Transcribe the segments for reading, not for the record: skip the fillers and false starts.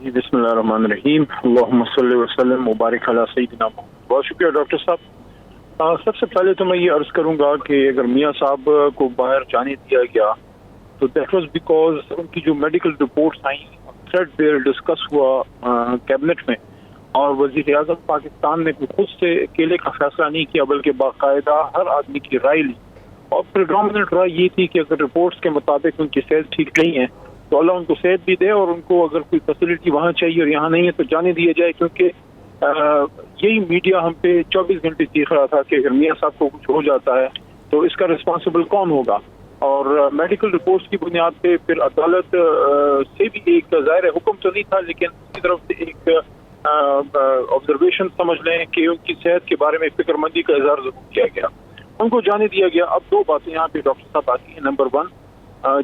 جی بسم اللہ الرحمن الرحیم، اللہم صلی وسلم مبارک علی سیدنا محمد۔ بہت شکریہ ڈاکٹر صاحب۔ سب سے پہلے تو میں یہ عرض کروں گا کہ اگر میاں صاحب کو باہر جانے دیا گیا تو دیٹ واز بیکاز ان کی جو میڈیکل رپورٹس آئیں، تھریڈ بیئر ڈسکس ہوا کیبنٹ میں، اور وزیر اعظم پاکستان نے خود سے اکیلے کا فیصلہ نہیں کیا بلکہ باقاعدہ ہر آدمی کی رائے لی، اور پریڈومیننٹ رائے یہ تھی کہ اگر رپورٹس کے مطابق ان کی صحت ٹھیک نہیں ہے تو اللہ ان کو صحت بھی دے، اور ان کو اگر کوئی فیسلٹی وہاں چاہیے اور یہاں نہیں ہے تو جانے دیا جائے، کیونکہ یہی میڈیا ہم پہ 24 گھنٹے چیخ رہا تھا کہ اگر میاں صاحب کو کچھ ہو جاتا ہے تو اس کا رسپانسبل کون ہوگا، اور میڈیکل رپورٹس کی بنیاد پہ پھر عدالت سے بھی ایک ظاہر حکم تو نہیں تھا لیکن اس کی طرف سے ایک آبزرویشن سمجھ لیں کہ ان کی صحت کے بارے میں فکر مندی کا اظہار ضرور کیا گیا، ان کو جانے دیا گیا۔ اب دو باتیں یہاں پہ ڈاکٹر صاحب آتی ہیں۔ نمبر 1،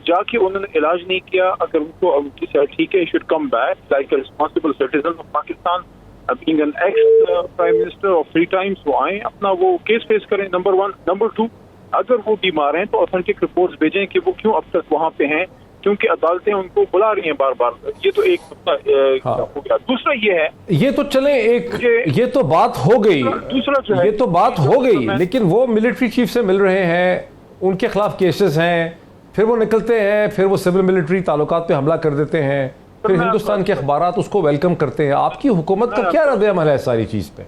جا کے انہوں نے علاج نہیں کیا، اگر ان کو ان کی صحت ٹھیک ہے should come back like a responsible citizen of Pakistan, being an ex prime minister of 3 times، وہ آئیں اپنا وہ کیس فیس کریں، نمبر 1۔ نمبر 2، اگر وہ بیمار ہیں تو اوتھینٹک رپورٹس بھیجیں کہ وہ کیوں اب تک وہاں پہ ہیں، کیونکہ عدالتیں ان کو بلا رہی ہیں بار بار۔ یہ تو ایک ہو گیا۔ دوسرا یہ ہے، یہ تو چلیں ایک یہ تو بات ہو گئی، دوسرا جو ہے یہ تو بات ہو گئی، لیکن وہ ملٹری چیف سے مل رہے ہیں، ان کے خلاف کیسز ہیں، پھر وہ نکلتے ہیں، پھر وہ سول ملٹری تعلقات پہ حملہ کر دیتے ہیں، پھر ہندوستان کے اخبارات اس کو ویلکم کرتے ہیں۔ آپ کی حکومت کا کیا رد عمل ہے ساری چیز پہ؟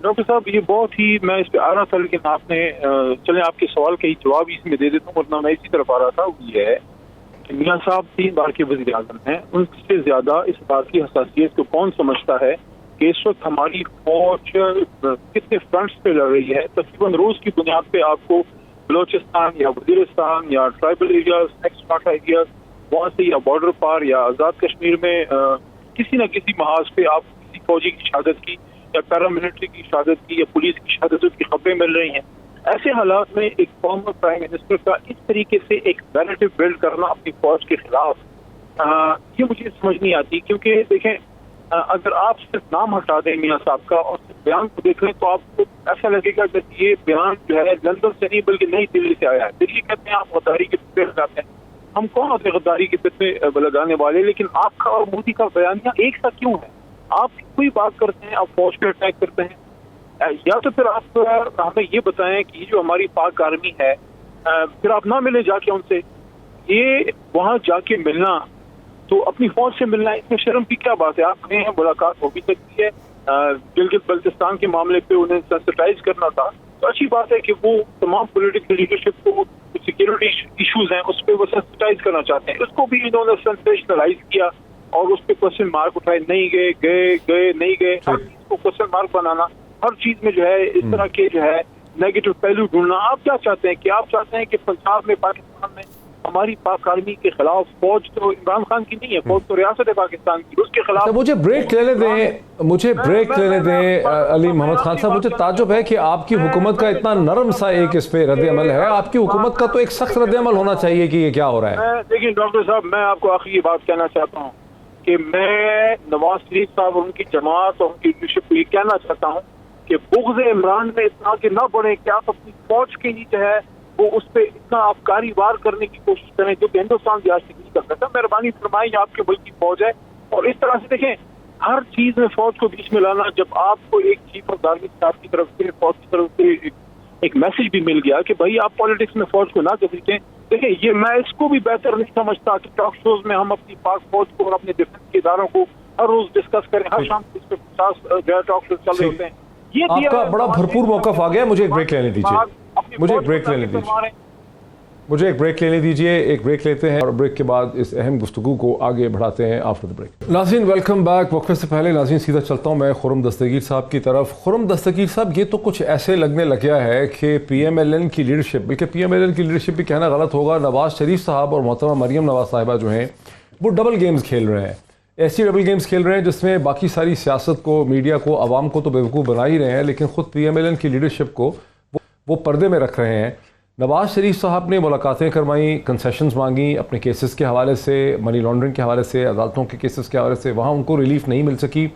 ڈاکٹر صاحب یہ بہت ہی، میں اس پہ آ رہا تھا لیکن آپ نے چلیں آپ کے سوال کا ہی جواب اس میں دے دیتا ہوں، ورنہ میں اسی طرف آ رہا تھا۔ وہ یہ ہے کہ میاں صاحب 3 بار کے وزیر اعظم ہیں، ان سے زیادہ اس بات کی حساسیت کو کون سمجھتا ہے کہ اس وقت ہماری فوج کتنے فرنٹس پہ لڑ رہی ہے۔ تقریباً روز کی بنیاد پہ آپ کو بلوچستان یا وزیرستان یا ٹرائبل ایریاز، ایکس ماٹا ایریاز، وہاں سے یا بارڈر پار یا آزاد کشمیر میں کسی نہ کسی محاذ پہ آپ کسی فوجی کی شہادت کی یا پیراملٹری کی شہادت کی یا پولیس کی شہادت کی خبریں مل رہی ہیں۔ ایسے حالات میں ایک فارمر پرائم منسٹر کا اس طریقے سے ایک نیریٹو بلڈ کرنا اپنی فوج کے خلاف، یہ مجھے سمجھ نہیں آتی، کیونکہ دیکھیں اگر آپ صرف نام ہٹا دیں میاں صاحب کا اور صرف بیان کو دیکھ لیں تو آپ کو ایسا لگے گا کہ یہ بیان جو ہے لندن سے نہیں بلکہ نئی دلی سے آیا ہے۔ دلی کہتے ہیں آپ غداری کے فتوے لگاتے ہیں، ہم کون ہوتے غداری کے فتوے لگانے والے، لیکن آپ کا اور مودی کا بیانیہ ایک سا کیوں ہے؟ آپ کوئی بات کرتے ہیں، آپ فوج پہ اٹیک کرتے ہیں، یا تو پھر آپ ہمیں یہ بتائیں کہ یہ جو ہماری پاک آرمی ہے پھر آپ نہ ملیں جا کے ان سے، یہ وہاں جا کے ملنا تو اپنی فوج سے ملنا، اس میں شرم کی کیا بات ہے؟ آپ گئے ہیں، ملاقات ہو بھی سکتی ہے، گلگت بلتستان کے معاملے پہ انہیں سینسٹائز کرنا تھا تو اچھی بات ہے کہ وہ تمام پولیٹیکل لیڈرشپ کو سیکورٹی ایشوز ہیں اس پہ وہ سینسٹائز کرنا چاہتے ہیں، اس کو بھی انہوں نے سینسیشنلائز کیا اور اس پہ کوشچن مارک اٹھائے، نہیں گئے نہیں گئے، ہر چیز کو کوشچن مارک بنانا، ہر چیز میں جو ہے اس طرح کے جو ہے نیگیٹو پہلو ڈھونڈنا۔ آپ کیا چاہتے ہیں کہ آپ چاہتے ہیں کہ پنجاب میں پاکستان میں ہماری پاک آرمی کے خلاف فوج تو عمران خان کی نہیں ہے، فوج تو ریاست ہے پاکستان کی، اس کے خلاف مجھے بریک لینے دیں علی محمد خان صاحب، مجھے تعجب ہے کہ آپ کی حکومت کا اتنا نرم سا ایک اس پہ رد عمل ہے، آپ کی حکومت کا تو ایک سخت رد عمل ہونا چاہیے کہ یہ کیا ہو رہا ہے۔ دیکھیں ڈاکٹر صاحب، میں آپ کو آخری بات کہنا چاہتا ہوں کہ میں نواز شریف صاحب اور ان کی جماعت اور ان کی لیڈرشپ کو یہ کہنا چاہتا ہوں کہ بغض عمران میں اتنا کہ نہ بڑھے کہ آپ اپنی فوج کے لیے جو ہے وہ اس پہ اتنا آپ کاری وار کرنے کی کوشش کریں جو کہ ہندوستان بھی آج تک نہیں کر سکتا۔ مہربانی فرمائیں، آپ کے ملک کی فوج ہے، اور اس طرح سے دیکھیں ہر چیز میں فوج کو بیچ میں لانا، جب آپ کو ایک چیف آف آرمی اسٹاف کی طرف سے فوج کی طرف سے ایک میسج بھی مل گیا کہ بھائی آپ پالیٹکس میں فوج کو نہ گھسیٹیں، دیکھیں یہ میں اس کو بھی بہتر نہیں سمجھتا کہ ٹاک شوز میں ہم اپنی پاک فوج کو اور اپنے ڈیفنس کے اداروں کو ہر روز ڈسکس کریں، ہر شام اس پہ 50 جو ہے ٹاک شوز چل رہے ہوتے ہیں۔ آپ کا بڑا بھرپور موقف آ گیا، مجھے ایک بریک لینے دیجیے، مجھے ایک بریک لینے دیجیے، ایک بریک لیتے ہیں اور بریک کے بعد اس اہم گفتگو کو آگے بڑھاتے ہیں آفٹر دی بریک۔ ناظرین ویلکم بیک۔ وقفے سے پہلے ناظرین سیدھا چلتا ہوں میں خرم دستگیر صاحب کی طرف۔ خرم دستگیر صاحب، یہ تو کچھ ایسے لگنے لگ گیا ہے کہ پی ایم ایل این کی لیڈرشپ، بلکہ پی ایم ایل این کی لیڈرشپ بھی کہنا غلط ہوگا، نواز شریف صاحب اور محترمہ مریم نواز صاحبہ جو ہیں وہ ڈبل گیمز کھیل رہے ہیں، ایسی ڈبل گیمز کھیل رہے ہیں جس میں باقی ساری سیاست کو، میڈیا کو، عوام کو تو بیوقوف بنا ہی رہے ہیں، لیکن خود پی ایم ایل این کی لیڈرشپ کو وہ پردے میں رکھ رہے ہیں۔ نواز شریف صاحب نے ملاقاتیں کروائیں، کنسیشنز مانگیں اپنے کیسز کے حوالے سے، منی لانڈرنگ کے حوالے سے، عدالتوں کے کیسز کے حوالے سے، وہاں ان کو ریلیف نہیں مل سکی۔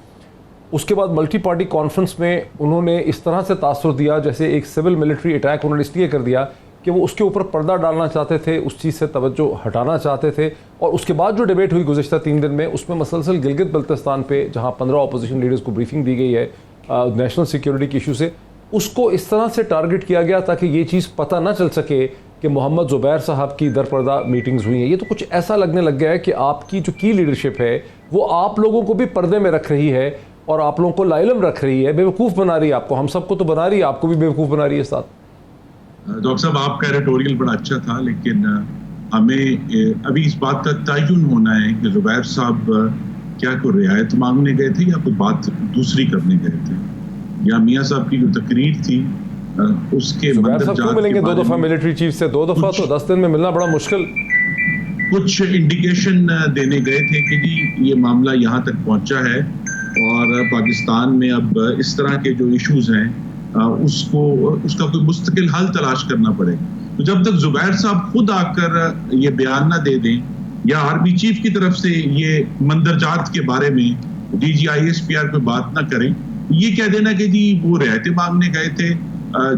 اس کے بعد ملٹی پارٹی کانفرنس میں انہوں نے اس طرح سے تاثر دیا جیسے ایک سول ملٹری اٹیک انہوں نے اس لیے کر دیا کہ وہ اس کے اوپر پردہ ڈالنا چاہتے تھے, اس چیز سے توجہ ہٹانا چاہتے تھے. اور اس کے بعد جو ڈیبیٹ ہوئی گزشتہ 3 دن میں, اس میں مسلسل گلگت بلتستان پہ جہاں 15 اپوزیشن لیڈرز کو بریفنگ دی گئی ہے نیشنل سیکیورٹی کے ایشو سے, اس کو اس طرح سے ٹارگٹ کیا گیا تاکہ یہ چیز پتہ نہ چل سکے کہ محمد زبیر صاحب کی درپردہ میٹنگز ہوئی ہیں. یہ تو کچھ ایسا لگنے لگ گیا ہے کہ آپ کی جو کی لیڈرشپ ہے وہ آپ لوگوں کو بھی پردے میں رکھ رہی ہے اور آپ لوگوں کو لاعلم رکھ رہی ہے, بیوقوف بنا رہی ہے آپ کو. ہم سب کو تو بنا رہی ہے, آپ کو بھی بیوقوف بنا رہی ہے ساتھ. ڈاکٹر صاحب آپ کا ایڈیٹوریل بڑا اچھا تھا, لیکن ہمیں ابھی اس بات کا تعین ہونا ہے کہ زبیر صاحب کیا کوئی رعایت مانگنے گئے تھے یا کوئی بات دوسری کرنے گئے تھے, یا میاں صاحب کی جو تقریر تھی اس کے مندرجات کیوں ملیں گے 2 دفعہ ملٹری چیف سے, 2 دفعہ تو 10 دن میں ملنا بڑا مشکل. کچھ انڈیکیشن دینے گئے تھے کہ جی یہ معاملہ یہاں تک پہنچا ہے اور پاکستان میں اب اس طرح کے جو ایشوز ہیں اس کا کوئی مستقل حل تلاش کرنا پڑے. تو جب تک زبیر صاحب خود آ کر یہ بیان نہ دے دیں یا آرمی چیف کی طرف سے یہ مندرجات کے بارے میں DGISPR کوئی بات نہ کریں, یہ کہہ دینا کہ جی وہ رعایتیں مانگنے گئے تھے.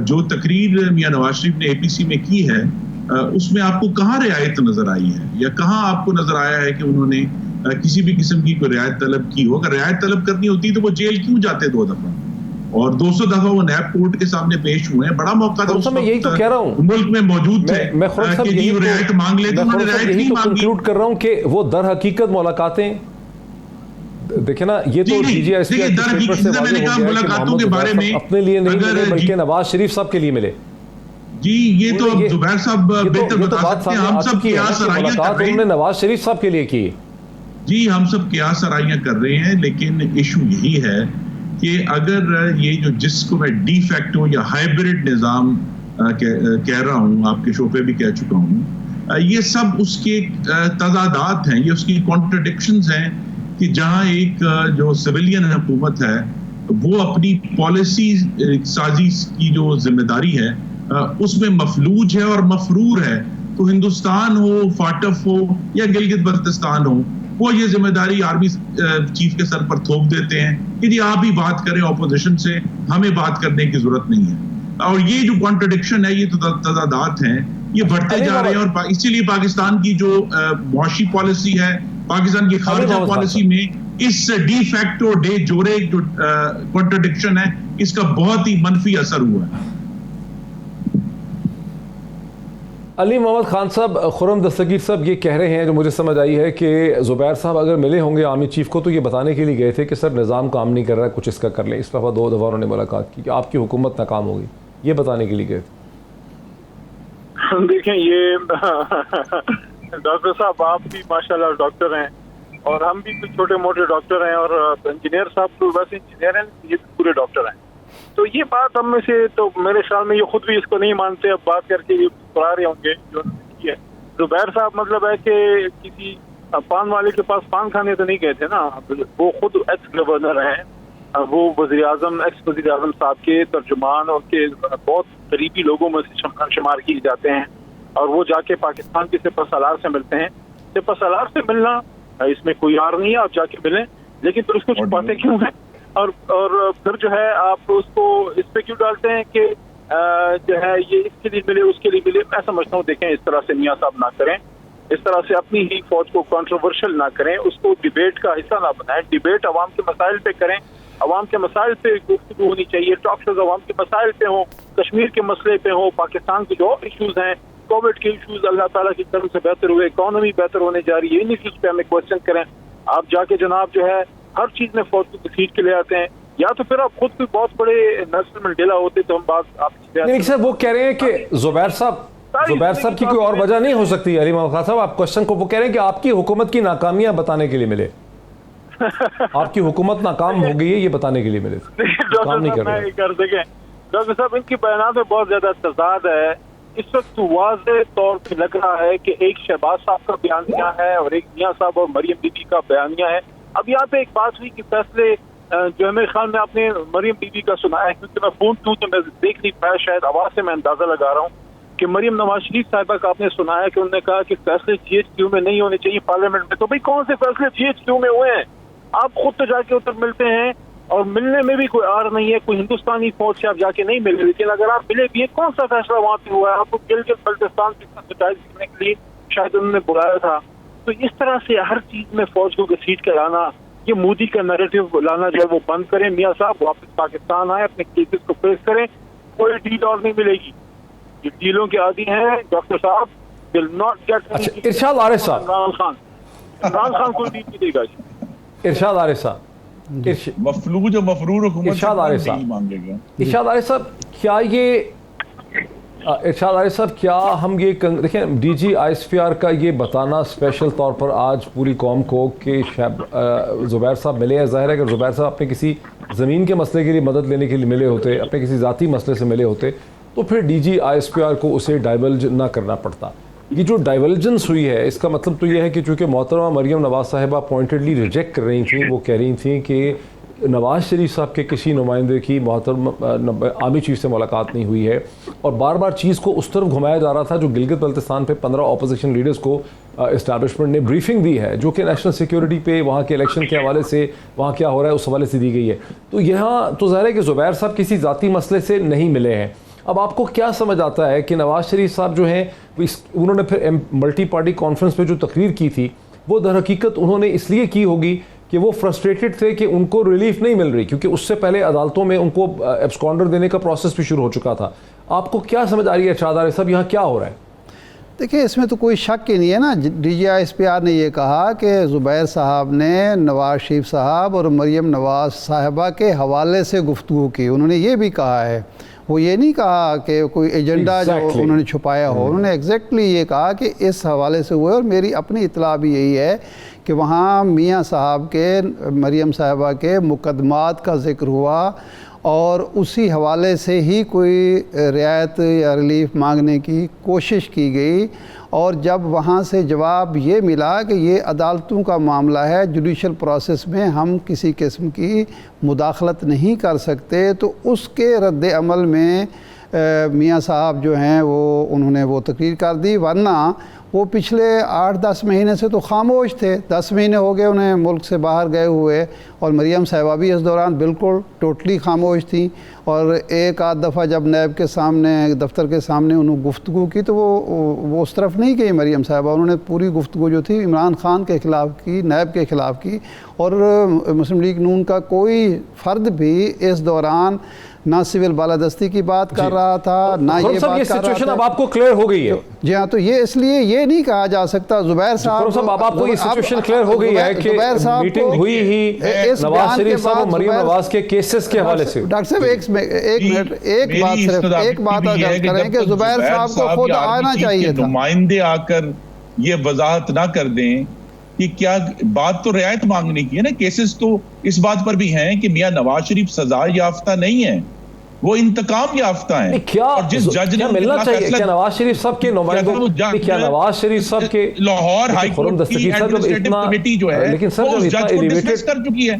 جو تقریر میاں نواز شریف نے APC میں کی ہے اس میں آپ کو کہاں رعایت نظر آئی ہے, یا کہاں آپ کو نظر آیا ہے کہ انہوں نے کسی بھی قسم کی کوئی رعایت طلب کی ہو؟ اگر رعایت طلب کرنی ہوتی تو وہ جیل کیوں جاتے 2 دفعہ, اور 200 دفعہ وہ نیب کورٹ کے سامنے پیش ہوئے ہیں. بڑا موقع تھا, میں یہی تو کہہ رہا ہوں, ملک میں موجود تھے کہ جی رعایت مانگ لیتے, انہوں نے رعایت نہیں مانگی. کنکلوڈ کر رہا ہوں کہ وہ در حقیقت ملاقاتیں دیکھیں نا, یہ تو ملاقاتوں کے بارے میں اپنے لیے نہیں ملے بلکہ نواز شریف صاحب کے لیے ملے. جی یہ تو زبیر صاحب بہتر بتا سکتے ہیں, ہم سب قیاس آرائیاں کر رہے ہیں. نواز شریف صاحب کے لیے کی جی, ہم سب قیاس آرائیاں کر رہے ہیں, لیکن ایشو یہی ہے کہ اگر یہ جو جس کو میں ڈی فیکٹو یا ہائبرڈ نظام کہہ رہا ہوں, آپ کے شو پہ بھی کہہ چکا ہوں, یہ سب اس کے تضادات ہیں, یہ اس کی کانٹرڈکشنز ہیں کہ جہاں ایک جو سویلین حکومت ہے وہ اپنی پالیسی سازی کی جو ذمہ داری ہے اس میں مفلوج ہے اور مفرور ہے. تو ہندوستان ہو, فاٹف ہو یا گلگت بلتستان ہو, وہ یہ ذمہ داری آرمی چیف کے سر پر تھوپ دیتے ہیں کہ جی آپ ہی بات کریں اپوزیشن سے, ہمیں بات کرنے کی ضرورت نہیں ہے. اور یہ جو کانٹرڈکشن ہے, یہ تضادات ہیں, یہ بڑھتے جا رہے ہیں. اور اسی لیے پاکستان کی جو معاشی پالیسی ہے, پاکستان کی خارجہ پالیسی میں اس ڈی فیکٹو ڈے جورے جو کانٹرڈکشن ہے, اس کا بہت ہی منفی اثر ہوا ہے. علی محمد خان صاحب, خرم دستگیر صاحب یہ کہہ رہے ہیں, جو مجھے سمجھ آئی ہے, کہ زبیر صاحب اگر ملے ہوں گے آرمی چیف کو تو یہ بتانے کے لیے گئے تھے کہ سر نظام کام نہیں کر رہا ہے, کچھ اس کا کر لیں. اس دفعہ 2 دفعہ انہوں نے ملاقات کی کہ آپ کی حکومت ناکام ہوگی, یہ بتانے کے لیے گئے تھے. دیکھیں یہ ڈاکٹر صاحب آپ بھی ماشاءاللہ ڈاکٹر ہیں اور ہم بھی کچھ چھوٹے موٹے ڈاکٹر ہیں, اور انجینئر صاحب تو ویسے انجینئر ہیں, یہ پورے ڈاکٹر ہیں. تو یہ بات ہم میں سے, تو میرے خیال میں یہ خود بھی اس کو نہیں مانتے, اب بات کر کے یہ کرا رہے ہوں گے جو کی ہے. زبیر صاحب مطلب ہے کہ کسی پان والے کے پاس پان کھانے تو نہیں گئے تھے نا, وہ خود ایکس گورنر ہیں, وہ وزیر اعظم ایکس وزیر اعظم صاحب کے ترجمان اور کے بہت قریبی لوگوں میں سے شمار کیے جاتے ہیں, اور وہ جا کے پاکستان کے سپہ سالار سے ملتے ہیں. سپہ سالار سے ملنا اس میں کوئی یار نہیں ہے, آپ جا کے ملیں, لیکن پھر اس کو چھپاتے کیوں ہیں, اور پھر جو ہے آپ اس کو اس پہ کیوں ڈالتے ہیں کہ جو ہے یہ اس کے لیے ملے اس کے لیے ملے. میں سمجھتا ہوں دیکھیں اس طرح سے میاں صاحب نہ کریں, اس طرح سے اپنی ہی فوج کو کنٹروورشل نہ کریں, اس کو ڈیبیٹ کا حصہ نہ بنائیں. ڈیبیٹ عوام کے مسائل پہ کریں, عوام کے مسائل پہ گفتگو ہونی چاہیے, ٹاک شوز عوام کے مسائل پہ ہوں, کشمیر کے مسئلے پہ ہوں, پاکستان کے جو ایشوز ہیں, کووڈ کے ایشوز اللہ تعالیٰ کی طرف سے بہتر ہوئے, اکانومی بہتر ہونے جا رہی ہے, ان ایشوز پہ ہمیں کوشچن کریں. آپ جا کے جناب جو ہے ہر چیز میں فوج کو گھسیٹ کے لے آتے ہیں, یا تو پھر آپ خود بھی بہت بڑے نیشنل منڈیلا ہوتے تو ہم بات آپ نہیں سر, وہ کہہ رہے ہیں کہ زبیر صاحب کی کوئی اور وجہ نہیں ہو سکتی. علی محمد خان صاحب آپ کوشچن کو وہ کہہ رہے ہیں کہ آپ کی حکومت کی ناکامیاں بتانے کے لیے ملے, آپ کی حکومت ناکام ہو گئی ہے یہ بتانے کے لیے ملے, کام نہیں کر رہے. ڈاکٹر صاحب ان کی بیانات میں بہت زیادہ تضاد ہے. اس وقت واضح طور پہ لگ رہا ہے کہ ایک شہباز صاحب کا بیانیہ ہے اور ایک میاں صاحب اور مریم بی بی کا بیانیہ ہے. اب یہاں پہ ایک بات ہوئی کہ فیصلے جو ہے میرے خیال میں آپ نے مریم بی بی کا سنا ہے, کیونکہ میں فون تو میں دیکھ نہیں پایا, شاید آواز سے میں اندازہ لگا رہا ہوں کہ مریم نواز شریف صاحبہ کا آپ نے سنا ہے کہ انہوں نے کہا کہ فیصلے GHQ میں نہیں ہونے چاہیے پارلیمنٹ میں. تو بھائی کون سے فیصلے GHQ میں ہوئے ہیں؟ آپ خود تو جا کے ادھر ملتے ہیں, اور ملنے میں بھی کوئی آر نہیں ہے, کوئی ہندوستانی فوج سے آپ جا کے نہیں ملے, لیکن اگر آپ ملے بھی ہیں, کون سا فیصلہ وہاں پہ ہوا ہے؟ آپ کو گلگت بلتستان سے سینسٹائز کرنے کے لیے شاید انہوں نے بلایا تھا. تو اس طرح سے ہر چیز میں فوج کو گھسیٹ کر آنا, یہ مودی کا نیریٹو لانا جو ہے وہ بند کریں. میاں صاحب واپس پاکستان آئے, اپنے کیسز کو فیس کریں, کوئی ڈیل اور نہیں ملے گی. یہ ڈیلوں کے عادی ہیں ڈاکٹر صاحب, ول ناٹ گیٹ. ارشاد عارف صاحب, عمران خان کوئی ڈیل نہیں دے گا. ارشاد عارف صاحب, مفلوج و مفرور حکومت ارشاد عارف صاحب, ارشاد عارف صاحب کیا یہ ارشاد عارف صاحب کیا ہم یہ دیکھیں D G I S P R کا یہ بتانا اسپیشل طور پر آج پوری قوم کو کہ زبیر صاحب ملے ہیں, ظاہر ہے کہ زبیر صاحب اپنے کسی زمین کے مسئلے کے لیے مدد لینے کے لیے ملے ہوتے, اپنے کسی ذاتی مسئلے سے ملے ہوتے, تو پھر D G I S P R کو اسے ڈائیولج نہ کرنا پڑتا. یہ جو ڈائیولجنس ہوئی ہے اس کا مطلب تو یہ ہے کہ چونکہ محترمہ مریم نواز صاحبہ پوائنٹڈلی ریجیکٹ کر رہی تھیں, وہ کہہ رہی تھیں کہ نواز شریف صاحب کے کسی نمائندے کی محترم آرمی چیف سے ملاقات نہیں ہوئی ہے, اور بار بار چیز کو اس طرف گھمایا جا رہا تھا جو گلگت بلتستان پہ 15 اپوزیشن لیڈرز کو اسٹیبلشمنٹ نے بریفنگ دی ہے, جو کہ نیشنل سیکیورٹی پہ, وہاں کے الیکشن کے حوالے سے, وہاں کیا ہو رہا ہے اس حوالے سے دی گئی ہے. تو یہاں تو ظاہر ہے کہ زبیر صاحب کسی ذاتی مسئلے سے نہیں ملے ہیں. اب آپ کو کیا سمجھ آتا ہے کہ نواز شریف صاحب جو ہیں انہوں نے پھر ملٹی پارٹی کانفرنس پہ جو تقریر کی تھی وہ در حقیقت انہوں نے اس لیے کی ہوگی کہ وہ فرسٹریٹڈ تھے کہ ان کو ریلیف نہیں مل رہی, کیونکہ اس سے پہلے عدالتوں میں ان کو ایبسکانڈر دینے کا پروسیس بھی شروع ہو چکا تھا. آپ کو کیا سمجھ آ رہی ہے ارشاد عارف صاحب یہاں کیا ہو رہا ہے؟ دیکھیں اس میں تو کوئی شک ہی نہیں ہے نا. D G I S P R نے یہ کہا کہ زبیر صاحب نے نواز شریف صاحب اور مریم نواز صاحبہ کے حوالے سے گفتگو کی. انہوں نے یہ بھی کہا ہے, وہ یہ نہیں کہا کہ کوئی ایجنڈا جو انہوں نے چھپایا ہو, انہوں نے ایگزیکٹلی یہ کہا کہ اس حوالے سے ہوئے. اور میری اپنی اطلاع بھی یہی ہے کہ وہاں میاں صاحب کے, مریم صاحبہ کے مقدمات کا ذکر ہوا, اور اسی حوالے سے ہی کوئی رعایت یا ریلیف مانگنے کی کوشش کی گئی. اور جب وہاں سے جواب یہ ملا کہ یہ عدالتوں کا معاملہ ہے, جوڈیشل پروسیس میں ہم کسی قسم کی مداخلت نہیں کر سکتے, تو اس کے رد عمل میں میاں صاحب جو ہیں وہ انہوں نے وہ تقریر کر دی. ورنہ وہ پچھلے 8-10 مہینے سے تو خاموش تھے. 10 مہینے ہو گئے انہیں ملک سے باہر گئے ہوئے, اور مریم صاحبہ بھی اس دوران بالکل ٹوٹلی خاموش تھیں. اور ایک آدھ دفعہ جب نیب کے سامنے, دفتر کے سامنے انہوں گفتگو کی تو وہ اس طرف نہیں گئی مریم صاحبہ. انہوں نے پوری گفتگو جو تھی عمران خان کے خلاف کی, نیب کے خلاف کی. اور مسلم لیگ نون کا کوئی فرد بھی اس دوران نہ سول بالادستی کی بات کر رہا تھا, نہ یہ بات کر رہا تھا. اب آپ کو کلیئر ہو گئی ہے. جی ہاں, تو یہ اس لیے یہ نہیں کہا جا سکتا زبیر صاحب, اب آپ کو یہ سچویشن کلیئر ہو گئی ہے کہ میٹنگ ہوئی ہی نواز شریف صاحب اور مریم نواز کے کیسز کے حوالے سے. ڈاکٹر صاحب ایک منٹ, ایک بات کریں کہ زبیر صاحب کو خود آنا چاہیے تھا. نمائندے آ کر یہ وضاحت نہ کر دیں کہ کیا بات تو رعایت مانگنے کی ہے نا. کیسز تو اس بات پر بھی ہیں کہ میاں نواز شریف سزا یافتہ نہیں ہیں, وہ انتقام یافتہ ہیں. کیا ملنا چاہیے کیا نواز شریف صاحب کے نمائندوں, کیا نواز شریف صاحب کے لاہور ہائی کورٹ کی ایڈمنسٹریٹو کمیٹی جو ہے وہ اس جج کو ڈسمس کر چکی ہے.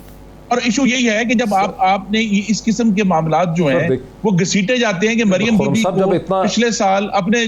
اور ایشو یہی ہے کہ جب آپ نے اس قسم کے معاملات جو ہیں وہ گھسیٹے جاتے ہیں کہ مریم بی بی کو پچھلے سال اپنے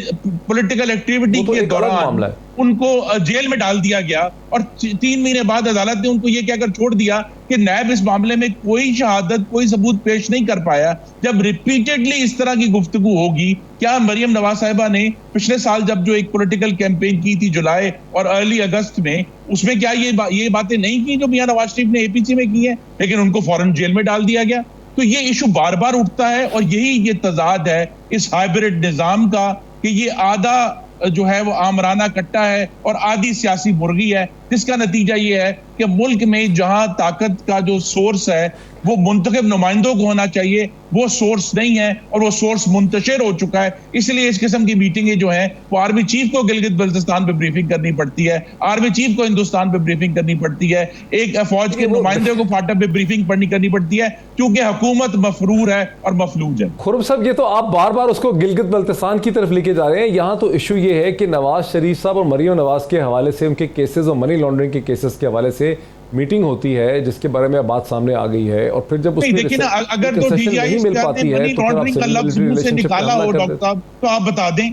پولیٹیکل ایکٹیویٹی کے دوران ان کو جیل میں ڈال دیا گیا, اور 3 مہینے بعد عدالت نے ان کو یہ کہہ کر چھوڑ دیا کہ نیب اس معاملے میں کوئی شہادت, کوئی ثبوت پیش نہیں کر پایا. جب ریپیٹڈلی اس طرح کی گفتگو ہوگی, کیا مریم نواز صاحبہ نے پچھلے سال جب جو ایک پولیٹیکل کیمپین کی تھی جولائی اور ارلی اگست میں, اس میں کیا یہ باتیں نہیں کی جو میاں نواز شریف نے اے پی سی میں کی ہیں, لیکن ان کو فوراً جیل میں ڈال دیا گیا. تو یہ ایشو بار بار اٹھتا ہے, اور یہی یہ تضاد ہے اس ہائبرڈ نظام کا کہ یہ آدھا جو ہے وہ آمرانہ کٹا ہے اور آدھی سیاسی مرغی ہے, جس کا نتیجہ یہ ہے کہ ملک میں جہاں طاقت کا جو سورس ہے وہ منتخب نمائندوں کو ہونا چاہیے, وہ سورس نہیں ہے, اور وہ سورس منتشر ہو چکا ہے. اس لیے اس قسم کی میٹنگیں جو ہیں وہ آرمی چیف کو گلگت بلتستان پہ بریفنگ کرنی پڑتی ہے, آرمی چیف کو ہندوستان پہ بریفنگ کرنی پڑتی ہے, ایک فوج کے نمائندے کو فاٹا پہ بریفنگ کرنی پڑتی ہے, کیونکہ حکومت مفرور ہے اور مفلوج ہے. خرم صاحب یہ تو آپ بار بار اس کو گلگت بلتستان کی طرف لے کے جا رہے ہیں. یہاں تو ایشو یہ ہے کہ نواز شریف صاحب اور مریم نواز کے حوالے سے, ان کے کیسز اور منی لانڈرنگ کے کیسز کے حوالے سے میٹنگ ہوتی ہے جس کے بارے میں بات سامنے آ گئی ہے, اور پھر جب اس میں دیکھیں اگر تو D G I S P R نے منی لانڈرنگ کا لفظ منہ سے نکالا ہو ڈاکٹر صاحب تو آپ بتا دیں,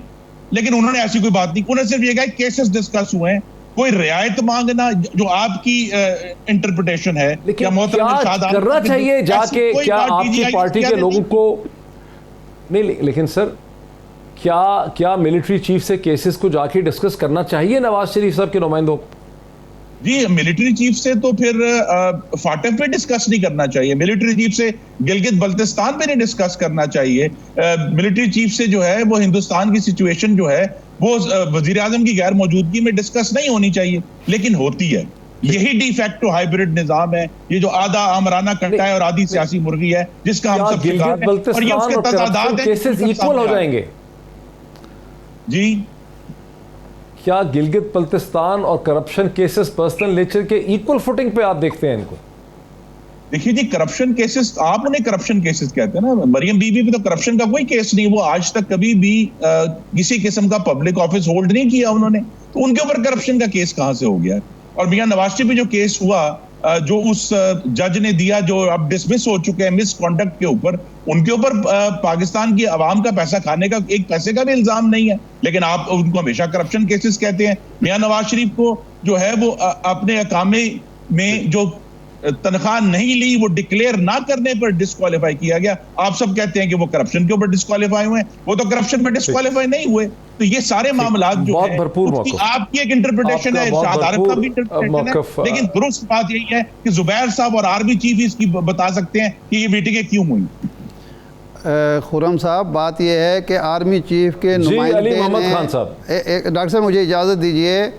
لیکن انہوں نے ایسی کوئی بات نہیں. انہوں نے صرف یہ کہا کیسز ڈسکس ہوئے ہیں, کوئی رعایت مانگنا جو آپ کی انٹرپریٹیشن ہے. لیکن کیا کرنا چاہیے جا کے, کیا آپ کی پارٹی کے لوگوں کو نہیں, لیکن سر کیا ملٹری چیف سے کیسز کو جا کے ڈسکس کرنا چاہیے نواز شریف صاحب کے نمائندوں کو؟ جی ملٹری چیف سے تو پھر فاٹف پہ ڈسکس نہیں کرنا چاہیے, ملٹری چیف سے گلگت بلتستان پہ نہیں ڈسکس کرنا چاہیے, ملٹری چیف سے جو ہے وہ ہندوستان کی سچویشن جو ہے وہ وزیر اعظم کی غیر موجودگی میں ڈسکس نہیں ہونی چاہیے, لیکن ہوتی ہے. یہی ڈی فیکٹو ہائیبرڈ نظام ہے, یہ جو آدھا آمرانہ کنٹا ہے اور آدھی سیاسی مرغی ہے جس کا ہم سب شکار ہیں, اور یہ اس کے تضادات کیسز ایکول ہو جائیں گے. جی کیا گلگت بلتستان اور کرپشن کیسز پرسنل نیچر کے ایکول فوٹنگ پہ آپ دیکھتے ہیں ان کو؟ دیکھیے جی کرپشن کیسز, آپ انہیں کرپشن کیسز کہتے ہیں نا, مریم بی بی پہ تو کرپشن کا کوئی کیس نہیں, وہ آج تک کبھی بھی کسی قسم کا پبلک آفس ہولڈ نہیں کیا انہوں نے, تو ان کے اوپر کرپشن کا کیس کہاں سے ہو گیا؟ اور میاں نواز شریف پہ جو کیس ہوا جو اس جج نے دیا جو اب ڈسمس ہو چکے ہیں مس کانڈکٹ کے اوپر, ان کے اوپر پاکستان کی عوام کا پیسہ کھانے کا ایک پیسے کا بھی الزام نہیں ہے, لیکن آپ ان کو ہمیشہ کرپشن کیسز کہتے ہیں. میاں نواز شریف کو جو ہے وہ اپنے اقامے میں جو تنخواہ نہیں لی وہ ڈکلیئر نہ کرنے پر ڈسکوالیفائی کیا گیا, آپ سب کہتے ہیں کہ وہ کرپشن کے اوپر ڈسکوالیفائی ہوئے ہیں, وہ تو کرپشن میں ڈسکوالیفائی نہیں ہوئے. تو یہ سارے معاملات جو ہیں آپ کی ایک انٹرپریٹیشن ہے, ارشاد عارف کا بھی انٹرپریٹیشن ہے, لیکن درست بات یہی ہے کہ زبیر صاحب اور آرمی چیف اس کی بتا سکتے ہیں کہ یہ میٹنگیں کیوں ہوئی. خرم صاحب بات یہ ہے کہ آرمی چیف کے نمائندے نے, ڈاکٹر صاحب مجھے اجازت دیجئے,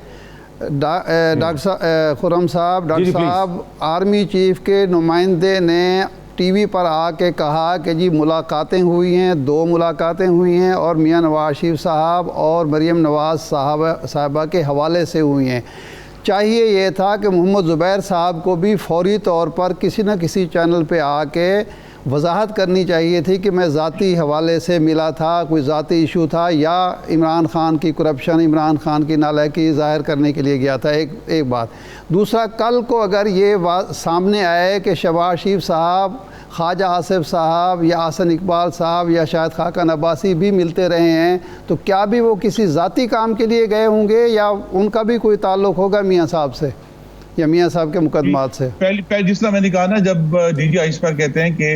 ڈاکٹر خرم صاحب, ڈاکٹر صاحب آرمی چیف کے نمائندے نے ٹی وی پر آ کے کہا کہ جی ملاقاتیں ہوئی ہیں, 2 ملاقاتیں ہوئی ہیں اور میاں نواز شریف صاحب اور مریم نواز صاحبہ کے حوالے سے ہوئی ہیں. چاہیے یہ تھا کہ محمد زبیر صاحب کو بھی فوری طور پر کسی نہ کسی چینل پہ آ کے وضاحت کرنی چاہیے تھی کہ میں ذاتی حوالے سے ملا تھا, کوئی ذاتی ایشو تھا, یا عمران خان کی کرپشن, عمران خان کی نالائقی ظاہر کرنے کے لیے گیا تھا. ایک بات. دوسرا, کل کو اگر یہ سامنے آئے کہ شہباز شریف صاحب, خواجہ آصف صاحب یا حسن اقبال صاحب یا شاید خاقان عباسی بھی ملتے رہے ہیں, تو کیا بھی وہ کسی ذاتی کام کے لیے گئے ہوں گے یا ان کا بھی کوئی تعلق ہوگا میاں صاحب سے یا میاں صاحب کے مقدمات سے؟ جس طرح میں نے کہا نا, جب ڈی جی آئیس پر کہتے ہیں کہ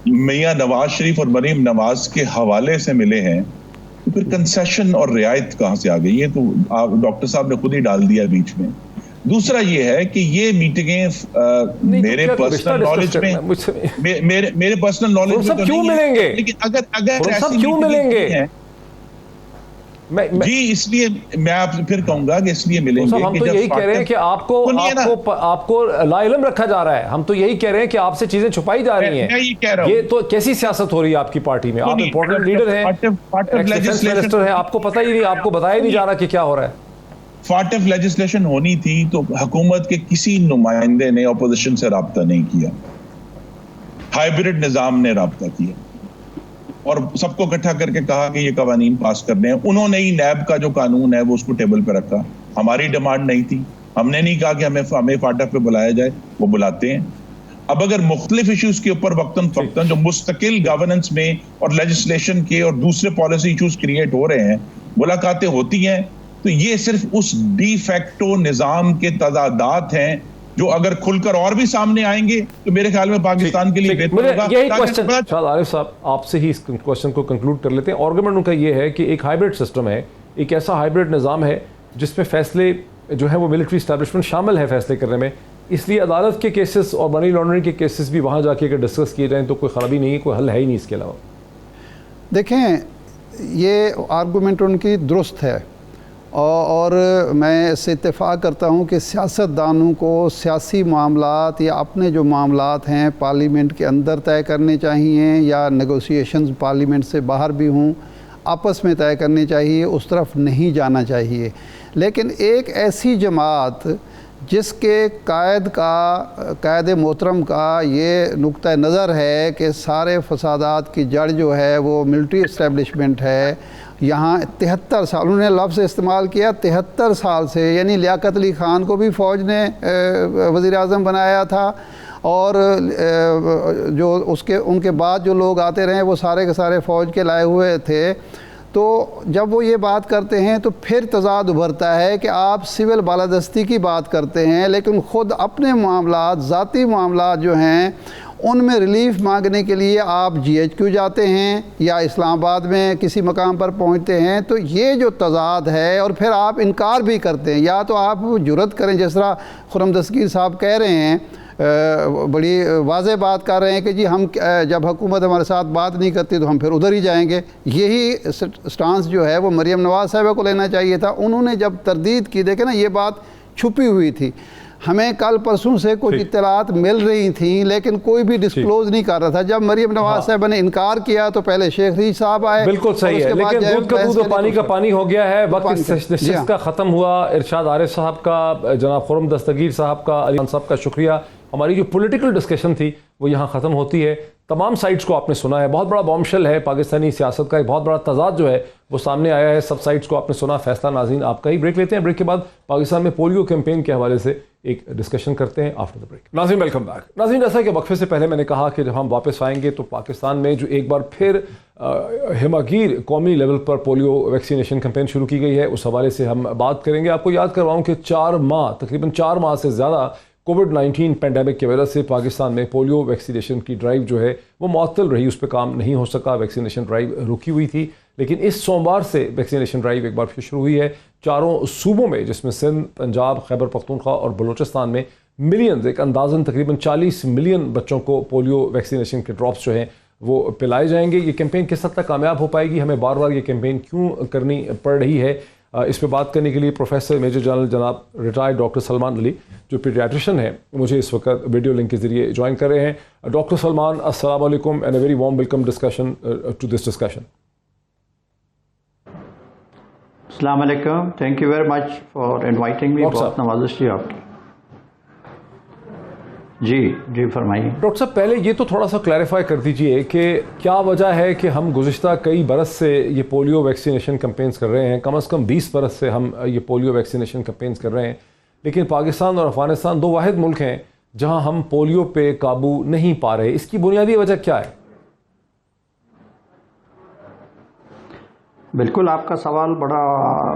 میاں نواز شریف اور مریم نواز کے حوالے سے ملے ہیں, تو پھر کنسیشن اور رعایت کہاں سے آ گئی؟ یہ تو ڈاکٹر صاحب نے خود ہی ڈال دیا بیچ میں. دوسرا یہ ہے کہ یہ میٹنگیں میرے پرسنل نالج میں میرے پرسنل نالج میں کیوں ملیں گے, لیکن اگر ایسی کیوں ملیں گے جی, اس لیے میں آپ سے پھر کہوں گا کہ اس لیے ملیں گے. ہم تو یہی کہہ رہے ہیں کہ آپ کو لا علم رکھا جا رہا ہے, ہم تو یہی کہہ رہے ہیں کہ آپ سے چیزیں چھپائی جا رہی ہیں. یہ تو کیسی سیاست ہو رہی ہے آپ کی پارٹی میں؟ آپ امپورٹنٹ لیڈر ہیں, ایکس منسٹر ہیں, آپ کو پتہ ہی نہیں, آپ کو بتایا نہیں جا رہا کہ کیا ہو رہا ہے. فاٹف لیجسلیشن ہونی تھی تو حکومت کے کسی نمائندے نے اپوزیشن سے رابطہ نہیں کیا, ہائیبرڈ نظام نے رابطہ کیا اور سب کو اکٹھا کر کے کہا کہ یہ قوانین پاس کرنے ہیں. انہوں نے ہی نیب کا جو قانون ہے وہ اس کو ٹیبل پہ رکھا, ہماری ڈیمانڈ نہیں تھی, ہم نے نہیں کہا کہ ہمیں فاٹف پہ بلایا جائے, وہ بلاتے ہیں. اب اگر مختلف ایشوز کے اوپر وقتاً فوقتاً جو مستقل گورننس میں اور لیجسلیشن کے اور دوسرے پالیسی ایشوز کریٹ ہو رہے ہیں, ملاقاتیں ہوتی ہیں, تو یہ صرف اس ڈی فیکٹو نظام کے تضادات ہیں جو اگر کھل کر اور بھی سامنے آئیں گے تو میرے خیال میں پاکستان کے لیے بہتر ہوگا. یہی کوشچن شاید عارف صاحب آپ سے ہی اس کوشچن کو کنکلوڈ کر لیتے ہیں. آرگومنٹ ان کا یہ ہے کہ ایک ہائیبرڈ سسٹم ہے, ایک ایسا ہائیبرڈ نظام ہے جس میں فیصلے جو ہے وہ ملٹری اسٹیبلشمنٹ شامل ہے فیصلے کرنے میں, اس لیے عدالت کے کیسز اور منی لانڈرنگ کے کیسز بھی وہاں جا کے اگر ڈسکس کیے جائیں تو کوئی خرابی نہیں ہے, کوئی حل ہے ہی نہیں اس کے علاوہ. دیکھیں یہ آرگومنٹ ان کی درست ہے اور میں اس سے اتفاق کرتا ہوں کہ سیاستدانوں کو سیاسی معاملات یا اپنے جو معاملات ہیں پارلیمنٹ کے اندر طے کرنے چاہیے یا نیگوسیشنز پارلیمنٹ سے باہر بھی ہوں آپس میں طے کرنے چاہیے, اس طرف نہیں جانا چاہیے. لیکن ایک ایسی جماعت جس کے قائد محترم کا یہ نقطہ نظر ہے کہ سارے فسادات کی جڑ جو ہے وہ ملٹری اسٹیبلشمنٹ ہے, یہاں 73 سال انہوں نے لفظ استعمال کیا 73 سال سے, یعنی لیاقت علی خان کو بھی فوج نے وزیر اعظم بنایا تھا اور جو ان کے بعد جو لوگ آتے رہے وہ سارے کے سارے فوج کے لائے ہوئے تھے. تو جب وہ یہ بات کرتے ہیں تو پھر تضاد ابھرتا ہے کہ آپ سول بالادستی کی بات کرتے ہیں لیکن خود اپنے معاملات، ذاتی معاملات جو ہیں ان میں ریلیف مانگنے کے لیے آپ GHQ جاتے ہیں یا اسلام آباد میں کسی مقام پر پہنچتے ہیں. تو یہ جو تضاد ہے اور پھر آپ انکار بھی کرتے ہیں. یا تو آپ جرأت کریں جس طرح خرم دستگیر صاحب کہہ رہے ہیں، بڑی واضح بات کر رہے ہیں کہ جی ہم جب حکومت ہمارے ساتھ بات نہیں کرتی تو ہم پھر ادھر ہی جائیں گے. یہی سٹانس جو ہے وہ مریم نواز صاحبہ کو لینا چاہیے تھا. انہوں نے جب تردید کی، دیکھیں نا یہ بات چھپی ہوئی تھی، ہمیں کل پرسوں سے کچھ اطلاعات مل رہی تھیں لیکن کوئی بھی ڈسکلوز نہیں کر رہا تھا. جب مریم نواز صاحبہ نے انکار کیا تو پہلے شیخ رشید صاحب آئے. بالکل صحیح ہے، لیکن دودھ کا دودھ اور پانی کا پانی ہو گیا ہے. وقت نشست کا ختم ہوا. ارشاد عارف صاحب کا، جناب خرم دستگیر صاحب کا، علی خان صاحب کا شکریہ. ہماری جو پولیٹیکل ڈسکشن تھی وہ یہاں ختم ہوتی ہے. تمام سائٹس کو آپ نے سنا ہے. بہت بڑا بام شیل ہے پاکستانی سیاست کا، ایک بہت بڑا تضاد جو ہے وہ سامنے آیا ہے. سب سائٹس کو آپ نے سنا. فیصلہ ناظرین آپ کا ہی. بریک لیتے ہیں. بریک کے بعد پاکستان میں پولیو کیمپین کے حوالے سے ایک ڈسکشن کرتے ہیں آفٹر دا بریک. ناظرین ویلکم بیک. ناظرین جیسا کہ وقفے سے پہلے میں نے کہا کہ جب ہم واپس آئیں گے تو پاکستان میں جو ایک بار پھر ہماگیر قومی لیول پر پولیو ویکسینیشن کیمپین شروع کی گئی ہے اس حوالے سے ہم بات کریں گے. آپ کو یاد کرواؤں کہ تقریباً 4 ماہ سے زیادہ کووڈ-19 پینڈیمک کی وجہ سے پاکستان میں پولیو ویکسینیشن کی ڈرائیو جو ہے وہ معطل رہی. اس پہ کام نہیں ہو سکا. ویکسینیشن ڈرائیو رکی ہوئی تھی. لیکن اس سوموار سے ویکسینیشن ڈرائیو ایک بار پھر شروع ہوئی ہے 4 صوبوں میں، جس میں سندھ، پنجاب، خیبر پختونخوا اور بلوچستان میں ملینز، ایک اندازاً تقریباً 40 ملین بچوں کو پولیو ویکسینیشن کے ڈراپس جو ہیں وہ پلائے جائیں گے. یہ کیمپین کس حد تک کامیاب ہو پائے گی، ہمیں بار بار یہ کیمپین کیوں کرنی پڑ رہی ہے، اس پہ بات کرنے کے لیے پروفیسر میجر جنرل جناب ریٹائرڈ ڈاکٹر سلمان علی جو پیڈیاٹریشن ہیں مجھے اس وقت ویڈیو لنک کے ذریعے جوائن کر رہے ہیں. ڈاکٹر سلمان، السلام علیکم and a very warm welcome to this discussion. السلام علیکم. Thank you very much for inviting me. بہت نوازش تھی آپ کی. جی فرمائیے. ڈاکٹر صاحب پہلے یہ تو تھوڑا سا کلیریفائی کر دیجئے کہ کیا وجہ ہے کہ ہم گزشتہ کئی برس سے یہ پولیو ویکسینیشن کیمپینز کر رہے ہیں، کم از کم 20 برس سے ہم یہ پولیو ویکسینیشن کیمپینز کر رہے ہیں، لیکن پاکستان اور افغانستان 2 واحد ملک ہیں جہاں ہم پولیو پہ قابو نہیں پا رہے. اس کی بنیادی وجہ کیا ہے؟ بالکل آپ کا سوال بڑا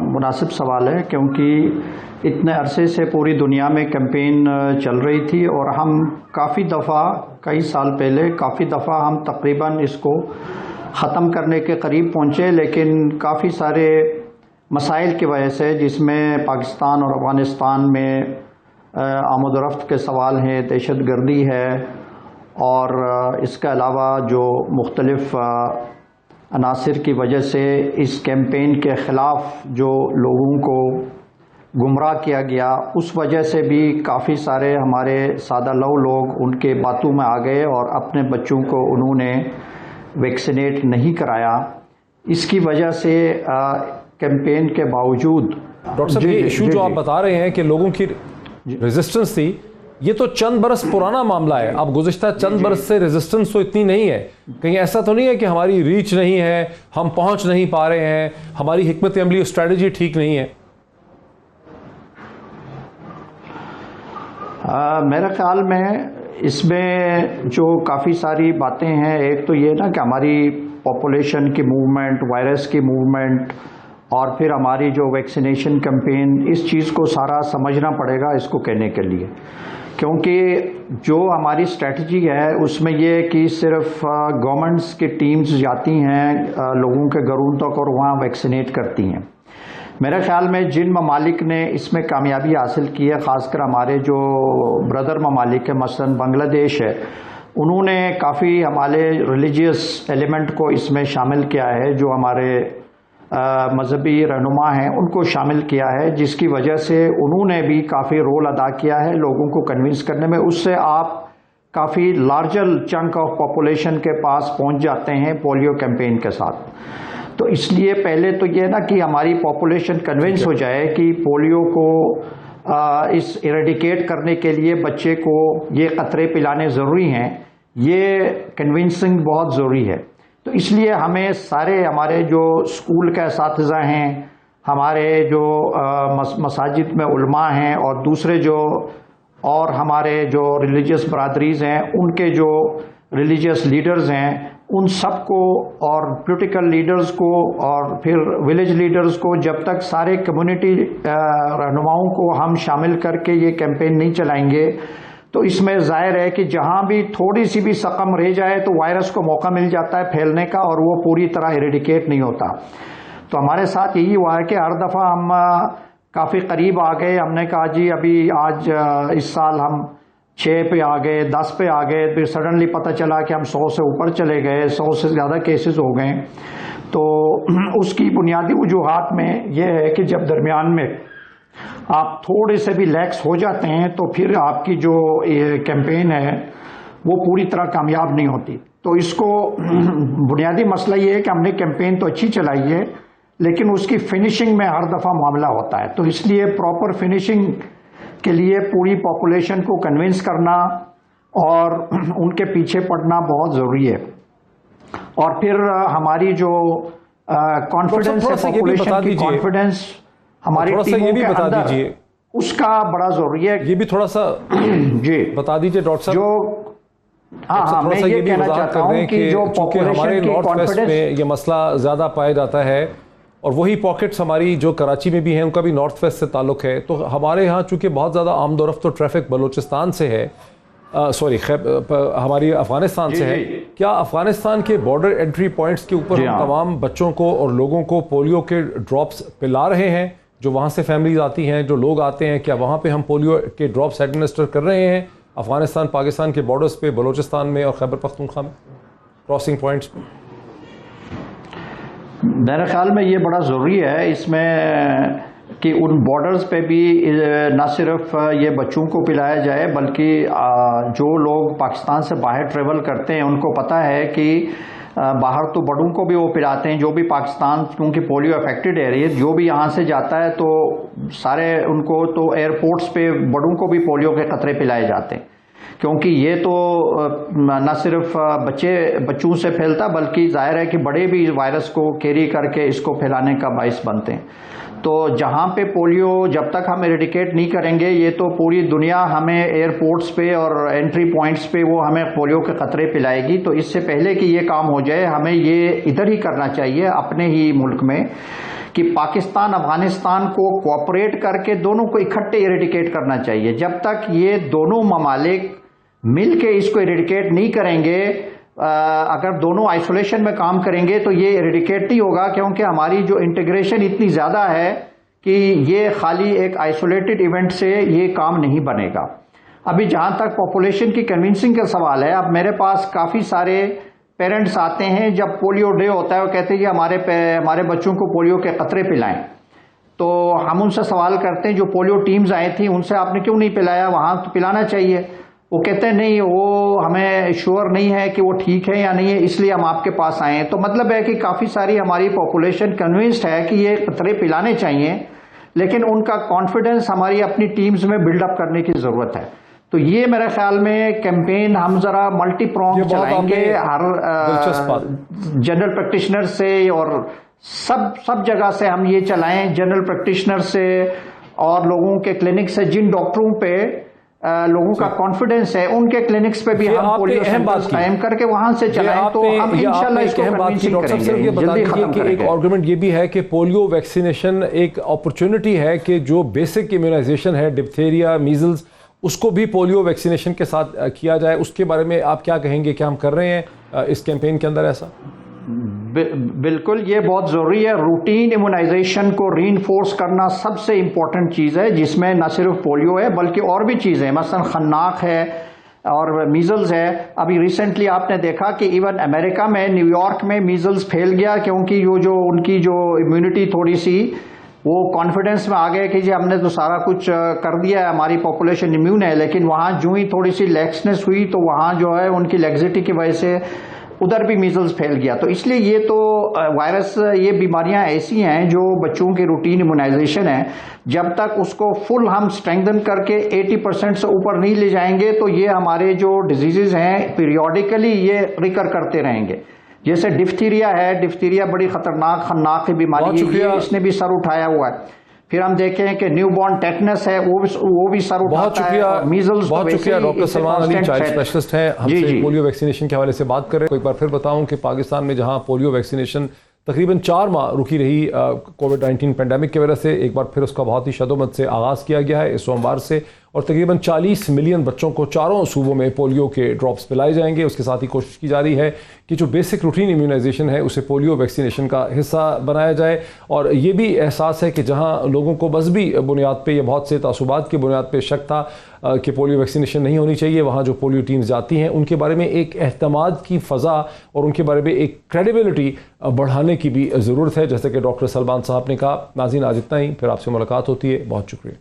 مناسب سوال ہے، کیونکہ اتنے عرصے سے پوری دنیا میں کیمپین چل رہی تھی اور ہم کافی دفعہ، کئی سال پہلے کافی دفعہ ہم تقریباً اس کو ختم کرنے کے قریب پہنچے، لیکن کافی سارے مسائل کی وجہ سے، جس میں پاکستان اور افغانستان میں آمد و رفت کے سوال ہیں، دہشت گردی ہے، اور اس کے علاوہ جو مختلف عناصر کی وجہ سے اس کیمپین کے خلاف جو لوگوں کو گمراہ کیا گیا، اس وجہ سے بھی کافی سارے ہمارے سادہ لوگ ان کے باتوں میں آ گئے اور اپنے بچوں کو انہوں نے ویکسینیٹ نہیں کرایا. اس کی وجہ سے کیمپین کے باوجود ڈاکٹر صاحب یہ ایشو جو آپ بتا رہے ہیں کہ لوگوں کی ریزسٹنس تھی، یہ تو چند برس پرانا معاملہ ہے. اب گزشتہ چند برس سے ریزسٹنس تو اتنی نہیں ہے. کہیں ایسا تو نہیں ہے کہ ہماری ریچ نہیں ہے، ہم پہنچ نہیں پا رہے ہیں، ہماری حکمت عملی اور اسٹریٹجی ٹھیک نہیں ہے؟ میرے خیال میں اس میں جو کافی ساری باتیں ہیں، ایک تو یہ نا کہ ہماری پاپولیشن کی موومنٹ، وائرس کی موومنٹ، اور پھر ہماری جو ویکسینیشن کیمپین، اس چیز کو سارا سمجھنا پڑے گا اس کو کہنے کے لیے. کیونکہ جو ہماری اسٹریٹجی ہے اس میں یہ کہ صرف گورنمنٹس کی ٹیمز جاتی ہیں لوگوں کے گھروں تک اور وہاں ویکسینیٹ کرتی ہیں. میرے خیال میں جن ممالک نے اس میں کامیابی حاصل کی ہے، خاص کر ہمارے جو بردر ممالک ہیں، مثلا بنگلہ دیش ہے، انہوں نے کافی ہمارے ریلیجیس ایلیمنٹ کو اس میں شامل کیا ہے، جو ہمارے مذہبی رہنما ہیں ان کو شامل کیا ہے، جس کی وجہ سے انہوں نے بھی کافی رول ادا کیا ہے لوگوں کو کنونس کرنے میں. اس سے آپ کافی لارجر چنک آف پاپولیشن کے پاس پہنچ جاتے ہیں پولیو کیمپین کے ساتھ. تو اس لیے پہلے تو یہ نا کہ ہماری پاپولیشن کنونس ہو جائے کہ پولیو کو اس ایریڈیکیٹ کرنے کے لیے بچے کو یہ قطرے پلانے ضروری ہیں، یہ کنونسنگ بہت ضروری ہے. تو اس لیے ہمیں سارے ہمارے جو اسکول کے اساتذہ ہیں، ہمارے جو مساجد میں علماء ہیں، اور دوسرے جو اور ہمارے جو ریلیجیس برادریز ہیں، ان کے جو ریلیجیس لیڈرز ہیں، ان سب کو اور پولیٹیکل لیڈرز کو اور پھر ولیج لیڈرز کو جب تک سارے کمیونٹی رہنماؤں کو ہم شامل کر کے یہ کیمپین نہیں چلائیں گے تو اس میں ظاہر ہے کہ جہاں بھی تھوڑی سی بھی سقم رہ جائے تو وائرس کو موقع مل جاتا ہے پھیلنے کا اور وہ پوری طرح ایریڈیکیٹ نہیں ہوتا. تو ہمارے ساتھ یہی ہوا ہے کہ ہر دفعہ ہم کافی قریب آ گئے. ہم نے کہا جی ابھی آج اس سال ہم 6 پہ آ گئے, 10 پہ آ گئے, پھر سڈنلی پتہ چلا کہ ہم 100 سے اوپر چلے گئے, 100 سے زیادہ کیسز ہو گئے. تو اس کی بنیادی وجوہات میں یہ ہے کہ جب درمیان میں آپ تھوڑے سے بھی لیکس ہو جاتے ہیں تو پھر آپ کی جو کیمپین ہے وہ پوری طرح کامیاب نہیں ہوتی. تو اس کو بنیادی مسئلہ یہ ہے کہ ہم نے کیمپین تو اچھی چلائی ہے لیکن اس کی فنشنگ میں ہر دفعہ معاملہ ہوتا ہے. تو اس لیے پراپر فنشنگ کے لیے پوری پاپولیشن کو کنونس کرنا اور ان کے پیچھے پڑنا بہت ضروری ہے. اور پھر ہماری جو کانفیڈنس ہے پاپولیشن کی کانفیڈنس ہماری ٹیموں کے اندر اس کا بڑا ضروری ہے. یہ بھی تھوڑا سا جی بتا دیجئے ڈاکٹر صاحب. جو ہاں میں یہ کہنا چاہتا ہوں کہ جو ہمارے نارتھ ویسٹ میں یہ مسئلہ زیادہ پایا جاتا ہے اور وہی پاکٹس ہماری جو کراچی میں بھی ہیں ان کا بھی نارتھ ویسٹ سے تعلق ہے. تو ہمارے ہاں چونکہ بہت زیادہ آمد و رفت و ٹریفک بلوچستان سے ہے, ہماری افغانستان سے ہے, کیا افغانستان کے بارڈر انٹری پوائنٹس کے اوپر ہم تمام بچوں کو اور لوگوں کو پولیو کے ڈراپس پلا رہے ہیں؟ جو وہاں سے فیملیز آتی ہیں, جو لوگ آتے ہیں, کیا وہاں پہ ہم پولیو کے ڈراپس ایڈمنسٹر کر رہے ہیں افغانستان پاکستان کے بارڈرز پہ, بلوچستان میں اور خیبر پختونخوا میں کراسنگ پوائنٹس پہ؟ میرے خیال میں یہ بڑا ضروری ہے اس میں کہ ان بارڈرز پہ بھی نہ صرف یہ بچوں کو پلایا جائے بلکہ جو لوگ پاکستان سے باہر ٹریول کرتے ہیں ان کو پتہ ہے کہ باہر تو بڑوں کو بھی وہ پلاتے ہیں جو بھی پاکستان کیونکہ پولیو افیکٹڈ ہے, جو بھی یہاں سے جاتا ہے تو سارے ان کو تو ایئرپورٹس پہ بڑوں کو بھی پولیو کے قطرے پلائے جاتے ہیں کیونکہ یہ تو نہ صرف بچوں سے پھیلتا بلکہ ظاہر ہے کہ بڑے بھی وائرس کو کیری کر کے اس کو پھیلانے کا باعث بنتے ہیں. تو جہاں پہ پولیو جب تک ہم ایریڈیکیٹ نہیں کریں گے یہ تو پوری دنیا ہمیں ایئرپورٹس پہ اور انٹری پوائنٹس پہ وہ ہمیں پولیو کے قطرے پلائے گی. تو اس سے پہلے کہ یہ کام ہو جائے ہمیں یہ ادھر ہی کرنا چاہیے اپنے ہی ملک میں کہ پاکستان افغانستان کو کوآپریٹ کر کے دونوں کو اکٹھے ایریڈیکیٹ کرنا چاہیے. جب تک یہ دونوں ممالک مل کے اس کو ایریڈیکیٹ نہیں کریں گے, اگر دونوں آئسولیشن میں کام کریں گے تو یہ ایریڈیکیٹ نہیں ہوگا کیونکہ ہماری جو انٹیگریشن اتنی زیادہ ہے کہ یہ خالی ایک آئسولیٹڈ ایونٹ سے یہ کام نہیں بنے گا. ابھی جہاں تک پاپولیشن کی کنونسنگ کا سوال ہے, اب میرے پاس کافی سارے پیرنٹس آتے ہیں جب پولیو ڈے ہوتا ہے وہ کہتے ہیں کہ ہمارے بچوں کو پولیو کے قطرے پلائیں. تو ہم ان سے سوال کرتے ہیں جو پولیو ٹیمز آئی تھیں ان سے آپ نے کیوں نہیں پلایا, وہاں تو پلانا چاہیے. وہ کہتے ہیں نہیں وہ ہمیں شور نہیں ہے کہ وہ ٹھیک ہے یا نہیں ہے اس لیے ہم آپ کے پاس آئے ہیں. تو مطلب ہے کہ کافی ساری ہماری پاپولیشن کنونسڈ ہے کہ یہ قطرے پلانے چاہیے لیکن ان کا کانفیڈنس ہماری اپنی ٹیمز میں بلڈ اپ کرنے کی ضرورت ہے. تو یہ میرے خیال میں کیمپین ہم ذرا ملٹی پرونگ چلائیں گے, ہر جنرل پریکٹیشنر سے اور سب جگہ سے ہم یہ چلائیں, جنرل پریکٹیشنر سے اور لوگوں کے کلینک سے جن ڈاکٹروں پہ لوگوں کا کانفیڈنس ہے ان کے کلینکس پہ بھی ہم پولیو سینٹرز قائم کر کے وہاں سے چلائیں تو ہم انشاءاللہ اس کو کنونسنگ کریں گے, جلدی ختم کریں گے. ایک آرگومنٹ یہ بھی ہے کہ پولیو ویکسینیشن ایک اپرچونٹی ہے کہ جو بیسک امیونائزیشن ہے ڈپتھیریا میزلز اس کو بھی پولیو ویکسینیشن کے ساتھ کیا جائے. اس کے بارے میں آپ کیا کہیں گے, کیا ہم کر رہے ہیں اس کیمپین کے اندر ایسا؟ بالکل یہ بہت ضروری ہے. روٹین ایمونائزیشن کو ری انفورس کرنا سب سے امپورٹنٹ چیز ہے جس میں نہ صرف پولیو ہے بلکہ اور بھی چیزیں مثلا خناق ہے اور میزلز ہے. ابھی ریسنٹلی آپ نے دیکھا کہ ایون امریکہ میں نیو یارک میں میزلز پھیل گیا کیونکہ ان کی جو امیونٹی تھوڑی سی وہ کانفیڈنس میں آ گئے کہ جی ہم نے تو سارا کچھ کر دیا ہے, ہماری پاپولیشن امیون ہے. لیکن وہاں جو ہی تھوڑی سی لیکسنس ہوئی تو وہاں جو ہے ان کی لیگزٹی کی وجہ سے ادھر بھی میزلز پھیل گیا. تو اس لیے یہ تو وائرس یہ بیماریاں ایسی ہیں جو بچوں کی روٹین ایمونائزیشن ہے, جب تک اس کو فل ہم اسٹرینگدن کر کے 80% سے اوپر نہیں لے جائیں گے تو یہ ہمارے جو ڈیزیزز ہیں پیریوڈیکلی یہ ریکر کرتے رہیں گے. جیسے ڈفتیریا ہے, ڈفتیریا بڑی خطرناک خناق بیماری ہے, اس نے بھی سر اٹھایا ہوا ہے. پھر ہم دیکھیں کہ نیو بورن ٹیٹنس ہے وہ بھی سر اٹھاتا ہے. بہت شکریہ doctor Salman Ali, child specialist ہیں، ہم سے پولیو ویکسینیشن کے حوالے سے بات کر رہے ہیں. ایک بار پھر بتاؤں کہ پاکستان میں جہاں پولیو ویکسینیشن تقریباً 4 ماہ رکی رہی کووڈ-19 پینڈیمک کی وجہ سے، ایک بار پھر اس کا بہت ہی شدومت سے آغاز کیا گیا ہے اس سوموار سے، اور تقریباً 40 ملین بچوں کو 4 صوبوں میں پولیو کے ڈراپس پلائے جائیں گے. اس کے ساتھ ہی کوشش کی جا رہی ہے کہ جو بیسک روٹین امیونائزیشن ہے اسے پولیو ویکسینیشن کا حصہ بنایا جائے. اور یہ بھی احساس ہے کہ جہاں لوگوں کو مذہبی بنیاد پہ یا بہت سے تعصبات کی بنیاد پہ شک تھا کہ پولیو ویکسینیشن نہیں ہونی چاہیے، وہاں جو پولیو ٹیمز جاتی ہیں ان کے بارے میں ایک اعتماد کی فضا اور ان کے بارے میں ایک کریڈیبلٹی بڑھانے کی بھی ضرورت ہے، جیسے کہ ڈاکٹر سلمان صاحب نے کہا. ناظرین آج اتنا ہی، پھر آپ سے ملاقات ہوتی ہے. بہت شکریہ.